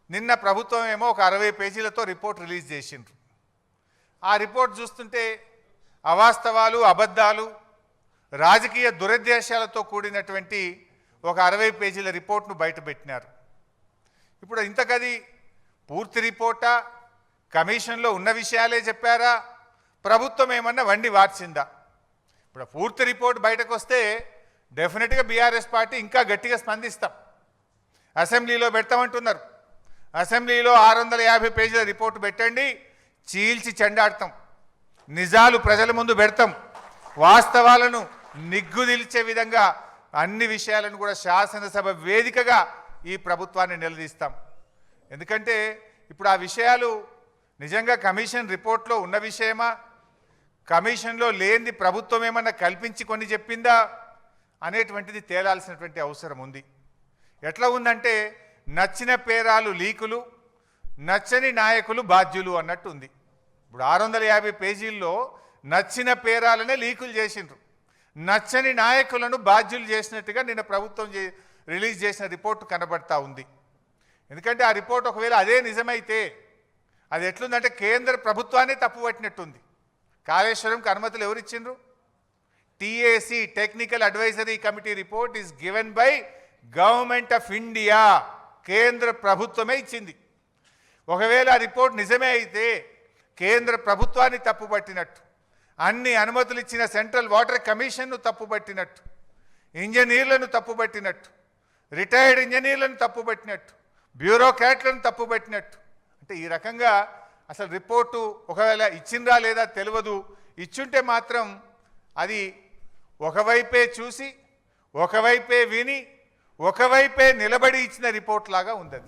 నిన్న ప్రభుత్వం ఏమో ఒక 60 పేజీలతో రిపోర్ట్ రిలీజ్ చేసిండ్రు. ఆ రిపోర్ట్ చూస్తుంటే అవాస్తవాలు, అబద్ధాలు, రాజకీయ దురుద్దేశాలతో కూడినటువంటి ఒక 60 పేజీల రిపోర్ట్ను బయటపెట్టినారు. ఇప్పుడు ఇంతకది పూర్తి రిపోర్టా, కమిషన్లో ఉన్న విషయాలే చెప్పారా, ప్రభుత్వం ఏమన్నా వండి వార్చిందా? ఇప్పుడు పూర్తి రిపోర్ట్ బయటకు వస్తే డెఫినెట్గా బీఆర్ఎస్ పార్టీ ఇంకా గట్టిగా స్పందిస్తాం. అసెంబ్లీలో పెడతామంటున్నారు. అసెంబ్లీలో 650 పేజీల రిపోర్టు పెట్టండి, చీల్చి చెండాడతాం, నిజాలు ప్రజల ముందు పెడతాం, వాస్తవాలను నిగ్గుదిల్చే విధంగా అన్ని విషయాలను కూడా శాసనసభ వేదికగా ఈ ప్రభుత్వాన్ని నిలదీస్తాం. ఎందుకంటే ఇప్పుడు ఆ విషయాలు నిజంగా కమిషన్ రిపోర్ట్లో ఉన్న విషయమా, కమిషన్లో లేనిది ప్రభుత్వం ఏమన్నా కల్పించి కొన్ని చెప్పిందా అనేటువంటిది తేలాల్సినటువంటి అవసరం ఉంది. ఎట్లా ఉందంటే నచ్చిన పేరాలు లీకులు, నచ్చని నాయకులు బాధ్యులు అన్నట్టు ఉంది. ఇప్పుడు 650 పేజీల్లో నచ్చిన పేరాలనే లీకులు చేసిండ్రు, నచ్చని నాయకులను బాధ్యులు చేసినట్టుగా నిన్న ప్రభుత్వం రిలీజ్ చేసిన రిపోర్టు కనబడతా ఉంది. ఎందుకంటే ఆ రిపోర్ట్ ఒకవేళ అదే నిజమైతే అది ఎట్లుందంటే కేంద్ర ప్రభుత్వాన్ని తప్పుపట్టినట్టుంది. కాళేశ్వరంకి అనుమతులు ఎవరు ఇచ్చిండ్రు? TAC, technical advisory committee report is given by government of India, కేంద్ర ప్రభుత్వమే ఇచ్చింది. ఒకవేళ ఆ రిపోర్ట్ నిజమే అయితే కేంద్ర ప్రభుత్వాన్ని తప్పుపట్టినట్టు, అన్ని అనుమతులు ఇచ్చిన సెంట్రల్ వాటర్ కమిషన్ను తప్పుపట్టినట్టు, ఇంజనీర్లను తప్పుపట్టినట్టు, రిటైర్డ్ ఇంజనీర్లను తప్పుపట్టినట్టు, బ్యూరోక్రాట్లను తప్పుపట్టినట్టు. అంటే ఈ రకంగా అసలు రిపోర్టు ఒకవేళ ఇచ్చిందా లేదా తెలియదు, ఇచ్చుంటే మాత్రం అది ఒకవైపే చూసి, ఒకవైపే విని, ఒకవైపే నిలబడి ఇచ్చిన రిపోర్ట్ లాగా ఉంది.